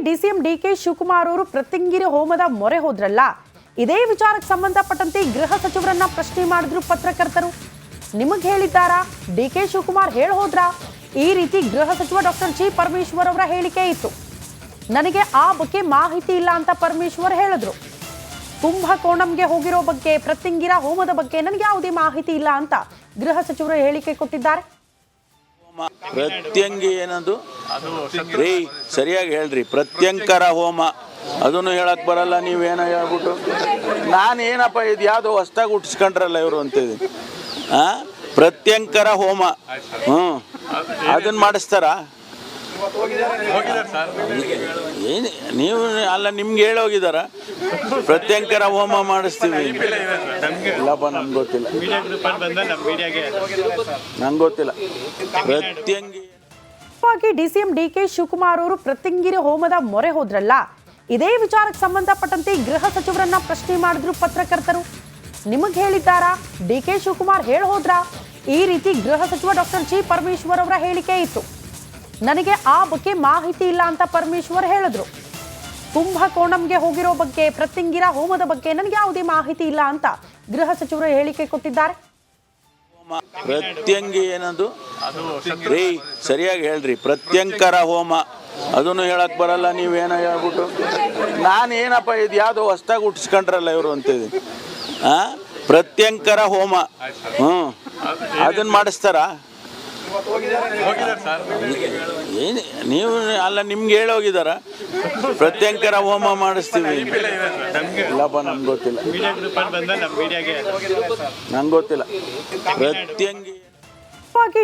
DCM DK Shivakumar ಅವರು ಪ್ರತ್ಯಂಗಿರಿ ಹೋಮದ ಮೊರೆ ಹೋದ್ರಲ್ಲ, ಇದೇ ವಿಚಾರಕ್ಕೆ ಸಂಬಂಧಪಟ್ಟಂತೆ ಗೃಹ ಸಚಿವರನ್ನ ಪ್ರಶ್ನೆ ಮಾಡಿದ್ರು ಪತ್ರಕರ್ತರು. ನಿಮಗೆ ಹೇಳಿದ್ದಾರಾ? ಡಿಕೆ ಶಿವಕುಮಾರ್ ಹೋದ್ರಾ? ಈ ರೀತಿ ಗೃಹ ಸಚಿವ ಡಾಕ್ಟರ್ ಜಿ ಪರಮೇಶ್ವರ್ ಅವರ ಹೇಳಿಕೆ ಇತ್ತು. ನನಗೆ ಆ ಬಗ್ಗೆ ಮಾಹಿತಿ ಇಲ್ಲ ಅಂತ ಪರಮೇಶ್ವರ್ ಹೇಳಿದ್ರು. ಕುಂಭಕೋಣಂಗೆ ಹೋಗಿರೋ ಬಗ್ಗೆ, ಪ್ರತ್ಯಂಗಿರ ಹೋಮದ ಬಗ್ಗೆ ನನಗೆ ಯಾವುದೇ ಮಾಹಿತಿ ಇಲ್ಲ ಅಂತ ಗೃಹ ಸಚಿವರು ಹೇಳಿಕೆ ಕೊಟ್ಟಿದ್ದಾರೆ. ಪ್ರತ್ಯಂಗಿ ಏನದು ರೀ, ಸರಿಯಾಗಿ ಹೇಳ್ರಿ. ಪ್ರತ್ಯಂಕರ ಹೋಮ ಅದನ್ನು ಹೇಳಕ್ ಬರಲ್ಲ, ನೀವೇನೋ ಹೇಳ್ಬಿಟ್ಟು ನಾನು ಏನಪ್ಪ ಇದು ಯಾವುದೋ ಹೊಸ್ದಾಗಿ ಹುಟ್ಟಿಸ್ಕೊಂಡ್ರಲ್ಲ ಇವರು ಅಂತಿದೆ. ಪ್ರತ್ಯಂಕರ ಹೋಮ ಅದನ್ನ ಮಾಡಿಸ್ತಾರ? ಏನು ನೀವು ಅಲ್ಲ, ನಿಮ್ಗೆ ಹೇಳೋಗಿದಾರ ಪ್ರತ್ಯಂಕರ ಹೋಮ ಮಾಡಿಸ್ತೀವಿ? ಇಲ್ಲಪ್ಪ, ನಮ್ಗೆ ಗೊತ್ತಿಲ್ಲ, ನಂಗೆ ಗೊತ್ತಿಲ್ಲ. ಪ್ರತ್ಯಂಗಿ ಡಿಸಿಎಂ ಡಿಕೆ ಶಿವಕುಮಾರ್ ಅವರು ಪ್ರತ್ಯಂಗಿರಿ ಹೋಮದ ಮೊರೆ ಹೋದ್ರಲ್ಲ, ಇದೇ ವಿಚಾರಕ್ಕೆ ಸಂಬಂಧಪಟ್ಟಂತೆ ಗೃಹ ಸಚಿವರನ್ನ ಪ್ರಶ್ನೆ ಮಾಡಿದ್ರು ಪತ್ರಕರ್ತರು. ನಿಮಗೆ ಹೇಳಿದ್ದಾರಾ? ಡಿಕೆ ಶಿವಕುಮಾರ್ ಹೋದ್ರಾ? ಈ ರೀತಿ ಗೃಹ ಸಚಿವ ಡಾಕ್ಟರ್ ಜಿ ಪರಮೇಶ್ವರ್ ಅವರ ಹೇಳಿಕೆ ಇತ್ತು. ನನಗೆ ಆ ಬಗ್ಗೆ ಮಾಹಿತಿ ಇಲ್ಲ ಅಂತ ಪರಮೇಶ್ವರ್ ಹೇಳಿದ್ರು. ಕುಂಭಕೋಣಂಗೆ ಹೋಗಿರೋ ಬಗ್ಗೆ, ಪ್ರತ್ಯಂಗಿರ ಹೋಮದ ಬಗ್ಗೆ ನನಗೆ ಯಾವುದೇ ಮಾಹಿತಿ ಇಲ್ಲ ಅಂತ ಗೃಹ ಸಚಿವರು ಹೇಳಿಕೆ ಕೊಟ್ಟಿದ್ದಾರೆ. ಪ್ರತ್ಯಂಗಿ ಏನದು ರೀ, ಸರಿಯಾಗಿ ಹೇಳ್ರಿ. ಪ್ರತ್ಯಂಕರ ಹೋಮ ಅದನ್ನು ಹೇಳಕ್ ಬರಲ್ಲ, ನೀವೇನೋ ಹೇಳ್ಬಿಟ್ಟು ನಾನು ಏನಪ್ಪ ಇದು ಯಾವುದೋ ಹೊಸ್ದಾಗಿ ಹುಟ್ಟಿಸ್ಕೊಂಡ್ರಲ್ಲ ಇವರು ಅಂತಿದೆ. ಪ್ರತ್ಯಂಕರ ಹೋಮ ಅದನ್ನ ಮಾಡಿಸ್ತಾರ? ಏನು ನೀವು ಅಲ್ಲ, ನಿಮ್ಗೆ ಹೇಳೋಗಿದಾರ ಪ್ರತ್ಯಂಕರ ಹೋಮ ಮಾಡಿಸ್ತೀವಿ? ಇಲ್ಲಪ್ಪ, ನಮ್ಗೆ ಗೊತ್ತಿಲ್ಲ, ನಂಗೆ ಗೊತ್ತಿಲ್ಲ. ಪ್ರತ್ಯಂಗಿ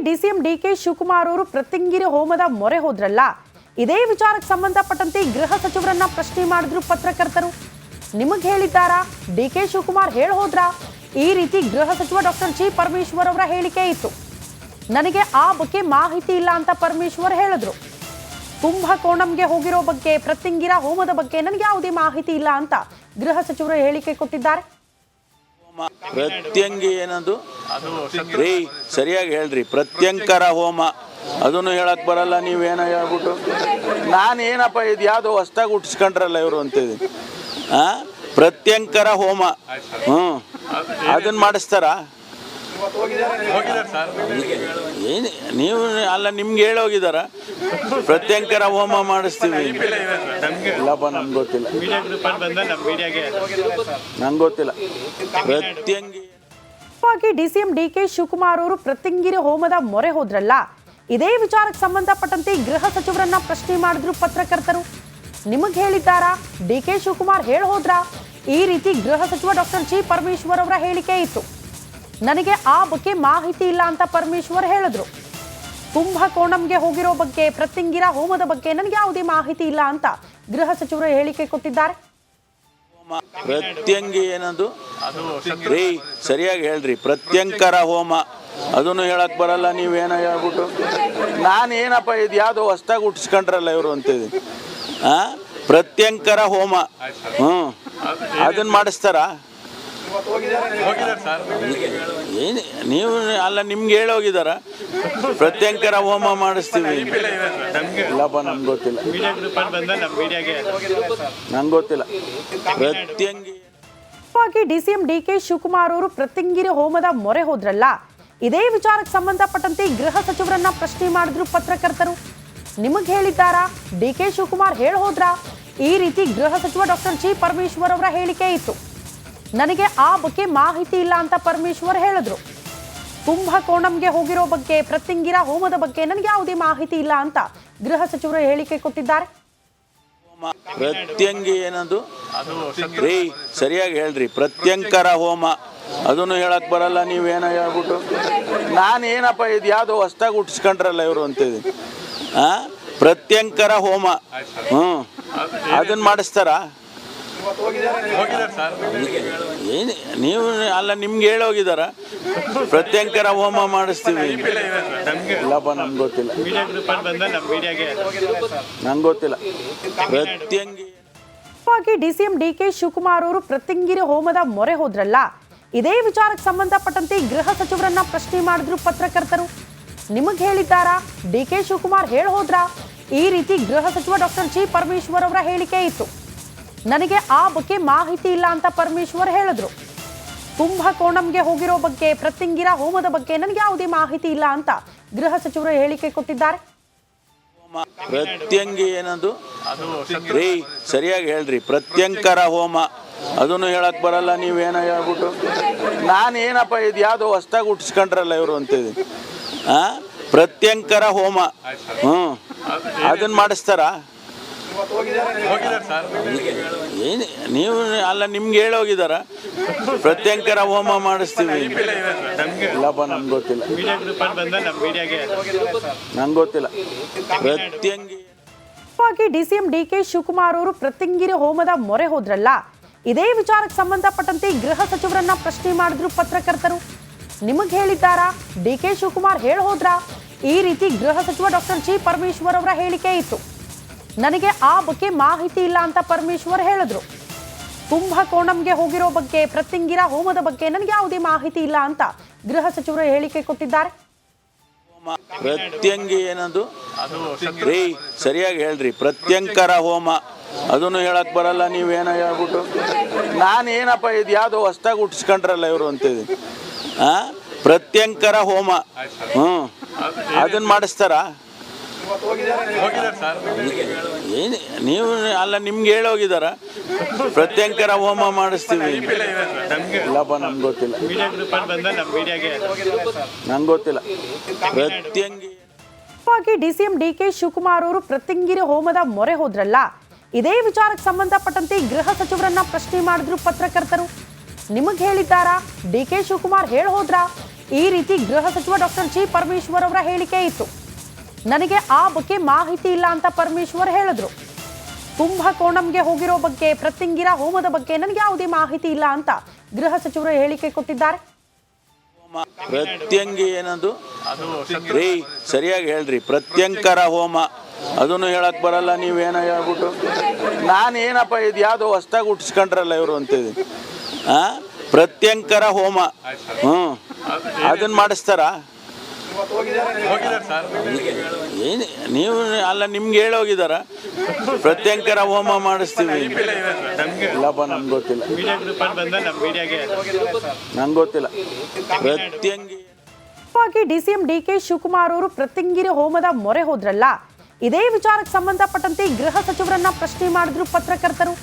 ಡಿಸಿಎಂ ಡಿಕೆ ಶಿವಕುಮಾರ್ ಅವರು ಪ್ರತ್ಯಂಗಿರಿ ಹೋಮದ ಮೊರೆ ಹೋದ್ರಲ್ಲ, ಇದೇ ವಿಚಾರಕ್ಕೆ ಸಂಬಂಧಪಟ್ಟಂತೆ ಗೃಹ ಸಚಿವರನ್ನ ಪ್ರಶ್ನೆ ಮಾಡಿದ್ರು ಪತ್ರಕರ್ತರು. ನಿಮಗೆ ಹೇಳಿದ್ದಾರಾ? ಡಿಕೆ ಶಿವಕುಮಾರ್ ಹೋದ್ರಾ? ಈ ರೀತಿ ಗೃಹ ಸಚಿವ ಡಾಕ್ಟರ್ ಜಿ ಪರಮೇಶ್ವರ್ ಅವರ ಹೇಳಿಕೆ ಇತ್ತು. ನನಗೆ ಆ ಬಗ್ಗೆ ಮಾಹಿತಿ ಇಲ್ಲ ಅಂತ ಪರಮೇಶ್ವರ್ ಹೇಳಿದ್ರು. ಕುಂಭಕೋಣಂಗೆ ಹೋಗಿರೋ ಬಗ್ಗೆ, ಪ್ರತ್ಯಂಗಿರ ಹೋಮದ ಬಗ್ಗೆ ನನಗೆ ಯಾವುದೇ ಮಾಹಿತಿ ಇಲ್ಲ ಅಂತ ಗೃಹ ಸಚಿವರು ಹೇಳಿಕೆ ಕೊಟ್ಟಿದ್ದಾರೆ. ಪ್ರತ್ಯಂಗಿ ಏನದು ರೀ, ಸರಿಯಾಗಿ ಹೇಳ್ರಿ. ಪ್ರತ್ಯಂಕರ ಹೋಮ ಅದನ್ನು ಹೇಳಕ್ ಬರಲ್ಲ, ನೀವೇನೋ ಹೇಳ್ಬಿಟ್ಟು ನಾನು ಏನಪ್ಪ ಇದು ಯಾವುದೋ ಹೊಸ್ದಾಗಿ ಹುಟ್ಟಿಸ್ಕೊಂಡ್ರಲ್ಲ ಇವರು ಅಂತಿದೆ. ಪ್ರತ್ಯಂಕರ ಹೋಮ ಅದನ್ನ ಮಾಡಿಸ್ತಾರ? ಏನು ನೀವು ಅಲ್ಲ, ನಿಮ್ಗೆ ಹೇಳೋಗಿದಾರ ಪ್ರತ್ಯಂಕರ ಹೋಮ ಮಾಡಿಸ್ತೀವಿ? ಇಲ್ಲಪ್ಪ, ನಮ್ಗೆ ಗೊತ್ತಿಲ್ಲ, ನಂಗೆ ಗೊತ್ತಿಲ್ಲ. ಪ್ರತ್ಯಂಗಿ ಡಿಸಿಎಂ ಡಿಕೆ ಶಿವಕುಮಾರ್ ಅವರು ಪ್ರತ್ಯಂಗಿರಿ ಹೋಮದ ಮೊರೆ ಹೋದ್ರಲ್ಲ, ಇದೇ ವಿಚಾರಕ್ಕೆ ಸಂಬಂಧಪಟ್ಟಂತೆ ಗೃಹ ಸಚಿವರನ್ನ ಪ್ರಶ್ನೆ ಮಾಡಿದ್ರು ಪತ್ರಕರ್ತರು. ನಿಮಗೆ ಹೇಳಿದ್ದಾರಾ? ಡಿಕೆ ಶಿವಕುಮಾರ್ ಹೋದ್ರಾ? ಈ ರೀತಿ ಗೃಹ ಸಚಿವ ಡಾಕ್ಟರ್ ಜಿ ಪರಮೇಶ್ವರ್ ಅವರ ಹೇಳಿಕೆ ಇತ್ತು. ನನಗೆ ಆ ಬಗ್ಗೆ ಮಾಹಿತಿ ಇಲ್ಲ ಅಂತ ಪರಮೇಶ್ವರ್ ಹೇಳಿದ್ರು. ಕುಂಭಕೋಣಂಗೆ ಹೋಗಿರೋ ಬಗ್ಗೆ, ಪ್ರತ್ಯಂಗಿರ ಹೋಮದ ಬಗ್ಗೆ ನನಗೆ ಯಾವುದೇ ಮಾಹಿತಿ ಇಲ್ಲ ಅಂತ ಗೃಹ ಸಚಿವರು ಹೇಳಿಕೆ ಕೊಟ್ಟಿದ್ದಾರೆ. ಪ್ರತ್ಯಂಗಿ ಏನದು ರೀ, ಸರಿಯಾಗಿ ಹೇಳ್ರಿ. ಪ್ರತ್ಯಂಕರ ಹೋಮ ಅದನ್ನು ಹೇಳಕ್ ಬರಲ್ಲ, ನೀವೇನೋ ಹೇಳ್ಬಿಟ್ಟು ನಾನು ಏನಪ್ಪ ಇದು ಯಾವುದೋ ಹೊಸ್ದಾಗಿ ಹುಟ್ಟಿಸ್ಕೊಂಡ್ರಲ್ಲ ಇವರು ಅಂತಿದೆ. ಪ್ರತ್ಯಂಕರ ಹೋಮ ಅದನ್ನ ಮಾಡಿಸ್ತಾರ? ಏನು ನೀವು ಅಲ್ಲ, ನಿಮ್ಗೆ ಹೇಳೋಗಿದಾರ ಪ್ರತ್ಯಂಕರ ಹೋಮ ಮಾಡಿಸ್ತೀವಿ? ಇಲ್ಲಪ್ಪ, ನಮ್ಗೆ ಗೊತ್ತಿಲ್ಲ, ನಂಗೆ ಗೊತ್ತಿಲ್ಲ. ಪ್ರತ್ಯಂಗಿ ಡಿಸಿಎಂ ಡಿಕೆ ಶಿವಕುಮಾರ್ ಅವರು ಪ್ರತ್ಯಂಗಿರಿ ಹೋಮದ ಮೊರೆ ಹೋದ್ರಲ್ಲ, ಇದೇ ವಿಚಾರಕ್ಕೆ ಸಂಬಂಧಪಟ್ಟಂತೆ ಗೃಹ ಸಚಿವರನ್ನ ಪ್ರಶ್ನೆ ಮಾಡಿದ್ರು ಪತ್ರಕರ್ತರು. ನಿಮಗೆ ಹೇಳಿದ್ದಾರಾ? ಡಿಕೆ ಶಿವಕುಮಾರ್ ಹೋದ್ರಾ? ಈ ರೀತಿ ಗೃಹ ಸಚಿವ ಡಾಕ್ಟರ್ ಜಿ ಪರಮೇಶ್ವರ್ ಅವರ ಹೇಳಿಕೆ ಇತ್ತು. ನನಗೆ ಆ ಬಗ್ಗೆ ಮಾಹಿತಿ ಇಲ್ಲ ಅಂತ ಪರಮೇಶ್ವರ್ ಹೇಳಿದ್ರು. ಕುಂಭಕೋಣಂಗೆ ಹೋಗಿರೋ ಬಗ್ಗೆ, ಪ್ರತ್ಯಂಗಿರ ಹೋಮದ ಬಗ್ಗೆ ನನಗೆ ಯಾವುದೇ ಮಾಹಿತಿ ಇಲ್ಲ ಅಂತ ಗೃಹ ಸಚಿವರು ಹೇಳಿಕೆ ಕೊಟ್ಟಿದ್ದಾರೆ. ಪ್ರತ್ಯಂಗಿ ಏನದು ರೀ, ಸರಿಯಾಗಿ ಹೇಳ್ರಿ. ಪ್ರತ್ಯಂಕರ ಹೋಮ ಅದನ್ನು ಹೇಳಕ್ ಬರಲ್ಲ, ನೀವೇನೋ ಹೇಳ್ಬಿಟ್ಟು ನಾನು ಏನಪ್ಪ ಇದು ಯಾವುದೋ ಹೊಸ್ದಾಗಿ ಹುಟ್ಟಿಸ್ಕೊಂಡ್ರಲ್ಲ ಇವರು ಅಂತಿದೆ. ಪ್ರತ್ಯಂಕರ ಹೋಮ ಅದನ್ನ ಮಾಡಿಸ್ತಾರ? ಏನು ನೀವು ಅಲ್ಲ, ನಿಮ್ಗೆ ಹೇಳೋಗಿದಾರ ಪ್ರತ್ಯಂಕರ ಹೋಮ ಮಾಡಿಸ್ತೀವಿ? ಇಲ್ಲಪ್ಪ, ನಮ್ಗೆ ಗೊತ್ತಿಲ್ಲ, ನಂಗೆ ಗೊತ್ತಿಲ್ಲ. ಪ್ರತ್ಯಂಗಿ ಡಿಸಿಎಂ ಡಿಕೆ ಶಿವಕುಮಾರ್ ಅವರು ಪ್ರತ್ಯಂಗಿರಿ ಹೋಮದ ಮೊರೆ ಹೋದ್ರಲ್ಲ, ಇದೇ ವಿಚಾರಕ್ಕೆ ಸಂಬಂಧಪಟ್ಟಂತೆ ಗೃಹ ಸಚಿವರನ್ನ ಪ್ರಶ್ನೆ ಮಾಡಿದ್ರು ಪತ್ರಕರ್ತರು. ನಿಮಗೆ ಹೇಳಿದ್ದಾರಾ? ಡಿಕೆ ಶಿವಕುಮಾರ್ ಹೋದ್ರಾ? ಈ ರೀತಿ ಗೃಹ ಸಚಿವ ಡಾಕ್ಟರ್ ಜಿ ಪರಮೇಶ್ವರ್ ಅವರ ಹೇಳಿಕೆ ಇತ್ತು. ನನಗೆ ಆ ಬಗ್ಗೆ ಮಾಹಿತಿ ಇಲ್ಲ ಅಂತ ಪರಮೇಶ್ವರ್ ಹೇಳಿದ್ರು. ಕುಂಭಕೋಣಂಗೆ ಹೋಗಿರೋ ಬಗ್ಗೆ, ಪ್ರತ್ಯಂಗಿರ ಹೋಮದ ಬಗ್ಗೆ ನನಗೆ ಯಾವುದೇ ಮಾಹಿತಿ ಇಲ್ಲ ಅಂತ ಗೃಹ ಸಚಿವರು ಹೇಳಿಕೆ ಕೊಟ್ಟಿದ್ದಾರೆ. ಪ್ರತ್ಯಂಗಿ ಏನದು ರೀ, ಸರಿಯಾಗಿ ಹೇಳ್ರಿ. ಪ್ರತ್ಯಂಕರ ಹೋಮ ಅದನ್ನು ಹೇಳಕ್ ಬರಲ್ಲ, ನೀವೇನೋ ಹೇಳ್ಬಿಟ್ಟು ನಾನು ಏನಪ್ಪ ಇದು ಯಾವುದೋ ಹೊಸ್ದಾಗಿ ಹುಟ್ಟಿಸ್ಕೊಂಡ್ರಲ್ಲ ಇವರು ಅಂತಿದೆ. ಪ್ರತ್ಯಂಕರ ಹೋಮ ಅದನ್ನ ಮಾಡಿಸ್ತಾರ ಏನು ನೀವು? ಅಲ್ಲ, ನಿಮ್ಗೆ ಹೇಳೋಗಿದಾರ ಪ್ರತ್ಯಂಕರ ಹೋಮ ಮಾಡಿಸ್ತೀವಿ. ಇಲ್ಲಪ್ಪ, ನಮ್ಗೆ ಗೊತ್ತಿಲ್ಲ, ನಂಗೆ ಗೊತ್ತಿಲ್ಲ. ಪ್ರತ್ಯಂಗಿ ಡಿಸಿಎಂ ಡಿಕೆ ಶಿವಕುಮಾರ್ ಅವರು ಪ್ರತ್ಯಂಗಿರಿ ಹೋಮದ ಮೊರೆ ಹೋದ್ರಲ್ಲ, ಇದೇ ವಿಚಾರಕ್ಕೆ ಸಂಬಂಧಪಟ್ಟಂತೆ ಗೃಹ ಸಚಿವರನ್ನ ಪ್ರಶ್ನೆ ಮಾಡಿದ್ರು ಪತ್ರಕರ್ತರು. ನಿಮಗ್ ಹೇಳಿದ್ದಾರಾ? ಡಿಕೆ ಶಿವಕುಮಾರ್ ಹೋದ್ರಾ? ಈ ರೀತಿ ಗೃಹ ಸಚಿವ ಡಾಕ್ಟರ್ ಜಿ ಪರಮೇಶ್ವರ್ ಅವರ ಹೇಳಿಕೆ ಇತ್ತು. ನನಗೆ ಆ ಬಗ್ಗೆ ಮಾಹಿತಿ ಇಲ್ಲ ಅಂತ ಪರಮೇಶ್ವರ್ ಹೇಳಿದ್ರು. ಕುಂಭಕೋಣಂಗೆ ಹೋಗಿರೋ ಬಗ್ಗೆ, ಪ್ರತ್ಯಂಗಿರ ಹೋಮದ ಬಗ್ಗೆ ನನಗೆ ಯಾವುದೇ ಮಾಹಿತಿ ಇಲ್ಲ ಅಂತ ಗೃಹ ಸಚಿವರು ಹೇಳಿಕೆ ಕೊಟ್ಟಿದ್ದಾರೆ. ಪ್ರತ್ಯಂಗಿ ಏನದು ರೀ, ಸರಿಯಾಗಿ ಹೇಳ್ರಿ. ಪ್ರತ್ಯಂಕರ ಹೋಮ ಅದನ್ನು ಹೇಳಕ್ ಬರಲ್ಲ, ನೀವೇನೋ ಹೇಳ್ಬಿಟ್ಟು ನಾನು ಏನಪ್ಪ ಇದು ಯಾವುದೋ ಹೊಸ್ದಾಗಿ ಹುಟ್ಟಿಸ್ಕೊಂಡ್ರಲ್ಲ ಇವರು ಅಂತಿದೆ. ಪ್ರತ್ಯಂಕರ ಹೋಮ ಅದನ್ನ ಮಾಡಿಸ್ತಾರ ಏನು ನೀವು? ಅಲ್ಲ, ನಿಮ್ಗೆ ಹೇಳೋಗಿದಾರ ಪ್ರತ್ಯಂಕರ ಹೋಮ ಮಾಡಿಸ್ತೀವಿ. ಇಲ್ಲಪ್ಪ, ನಮ್ಗೆ ಗೊತ್ತಿಲ್ಲ, ನಂಗೆ ಗೊತ್ತಿಲ್ಲ. ಪ್ರತ್ಯಂಗಿ ಡಿಸಿಎಂ ಡಿಕೆ ಶಿವಕುಮಾರ್ ಅವರು ಪ್ರತ್ಯಂಗಿರಿ ಹೋಮದ ಮೊರೆ ಹೋದ್ರಲ್ಲ, ಇದೇ ವಿಚಾರಕ್ಕೆ ಸಂಬಂಧಪಟ್ಟಂತೆ ಗೃಹ ಸಚಿವರನ್ನ ಪ್ರಶ್ನೆ ಮಾಡಿದ್ರು ಪತ್ರಕರ್ತರು. ನಿಮಗ್ ಹೇಳಿದ್ದಾರಾ? ಡಿಕೆ ಶಿವಕುಮಾರ್ ಹೋದ್ರಾ? ಈ ರೀತಿ ಗೃಹ ಸಚಿವ ಡಾಕ್ಟರ್ ಜಿ ಪರಮೇಶ್ವರ್ ಅವರ ಹೇಳಿಕೆ ಇತ್ತು. ನನಗೆ ಆ ಬಗ್ಗೆ ಮಾಹಿತಿ ಇಲ್ಲ ಅಂತ ಪರಮೇಶ್ವರ್ ಹೇಳಿದ್ರು. ಕುಂಭಕೋಣಂಗೆ ಹೋಗಿರೋ ಬಗ್ಗೆ, ಪ್ರತ್ಯಂಗಿರ ಹೋಮದ ಬಗ್ಗೆ ನನಗೆ ಯಾವುದೇ ಮಾಹಿತಿ ಇಲ್ಲ ಅಂತ ಗೃಹ ಸಚಿವರು ಹೇಳಿಕೆ ಕೊಟ್ಟಿದ್ದಾರೆ. ಪ್ರತ್ಯಂಗಿ ಏನದು ರೀ, ಸರಿಯಾಗಿ ಹೇಳ್ರಿ. ಪ್ರತ್ಯಂಕರ ಹೋಮ ಅದನ್ನು ಹೇಳಕ್ ಬರಲ್ಲ, ನೀವೇನೋ ಹೇಳ್ಬಿಟ್ಟು ನಾನು ಏನಪ್ಪ ಇದು ಯಾವುದೋ ಹೊಸ್ದಾಗಿ ಹುಟ್ಟಿಸ್ಕೊಂಡ್ರಲ್ಲ ಇವರು ಅಂತಿದೆ. ಪ್ರತ್ಯಂಕರ ಹೋಮ ಅದನ್ನ ಮಾಡಿಸ್ತಾರ ಏನು ನೀವು? ಅಲ್ಲ, ನಿಮ್ಗೆ ಹೇಳೋಗಿದಾರ ಪ್ರತ್ಯಂಕರ ಹೋಮ ಮಾಡಿಸ್ತೀವಿ. ಇಲ್ಲಪ್ಪ, ನಮ್ಗೆ ಗೊತ್ತಿಲ್ಲ, ನಂಗೆ ಗೊತ್ತಿಲ್ಲ. ಪ್ರತ್ಯಂಗಿ ಡಿಸಿಎಂ ಡಿಕೆ ಶಿವಕುಮಾರ್ ಅವರು ಪ್ರತ್ಯಂಗಿರಿ ಹೋಮದ ಮೊರೆ ಹೋದ್ರಲ್ಲ, ಇದೇ ವಿಚಾರಕ್ಕೆ ಸಂಬಂಧಪಟ್ಟಂತೆ ಗೃಹ ಸಚಿವರನ್ನ ಪ್ರಶ್ನೆ ಮಾಡಿದ್ರು ಪತ್ರಕರ್ತರು.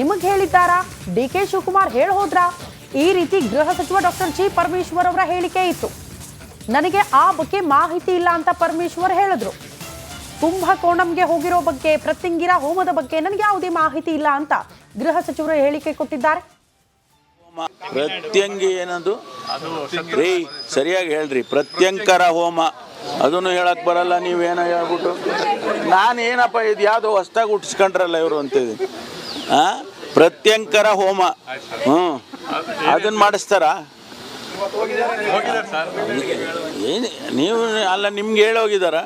ನಿಮಗ್ ಹೇಳಿದ್ದಾರಾ? ಡಿಕೆ ಶಿವಕುಮಾರ್ ಹೋದ್ರಾ? ಈ ರೀತಿ ಗೃಹ ಸಚಿವ ಡಾಕ್ಟರ್ ಜಿ ಪರಮೇಶ್ವರ್ ಅವರ ಹೇಳಿಕೆ ಇತ್ತು. ನನಗೆ ಆ ಬಗ್ಗೆ ಮಾಹಿತಿ ಇಲ್ಲ ಅಂತ ಪರಮೇಶ್ವರ್ ಹೇಳಿದ್ರು. ಕುಂಭಕೋಣಂಗೆ ಹೋಗಿರೋ ಬಗ್ಗೆ, ಪ್ರತ್ಯಂಗಿರ ಹೋಮದ ಬಗ್ಗೆ ನನಗೆ ಯಾವುದೇ ಮಾಹಿತಿ ಇಲ್ಲ ಅಂತ ಗೃಹ ಸಚಿವರು ಹೇಳಿಕೆ ಕೊಟ್ಟಿದ್ದಾರೆ. ಪ್ರತ್ಯಂಗಿ ಏನದು ರೀ, ಸರಿಯಾಗಿ ಹೇಳ್ರಿ. ಪ್ರತ್ಯಂಕರ ಹೋಮ ಅದನ್ನು ಹೇಳಕ್ ಬರಲ್ಲ, ನೀವೇನೋ ಹೇಳ್ಬಿಟ್ಟು ನಾನು ಏನಪ್ಪ ಇದು ಯಾವುದೋ ಹೊಸ್ದಾಗಿ ಹುಟ್ಟಿಸ್ಕೊಂಡ್ರಲ್ಲ ಇವರು ಅಂತಿದೆ. ಪ್ರತ್ಯಂಕರ ಹೋಮ ಅದನ್ನ ಮಾಡಿಸ್ತಾರ ಏನು ನೀವು? ಅಲ್ಲ, ನಿಮ್ಗೆ ಹೇಳೋಗಿದಾರ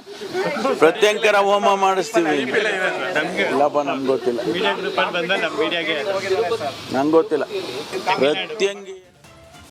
ಪ್ರತ್ಯಂಕರ ಹೋಮ ಮಾಡಿಸ್ತೀವಿ. ಇಲ್ಲಪ್ಪ, ನಮ್ಗೆ ಗೊತ್ತಿಲ್ಲ, ನಂಗೆ ಗೊತ್ತಿಲ್ಲ. ಪ್ರತ್ಯಂಗಿ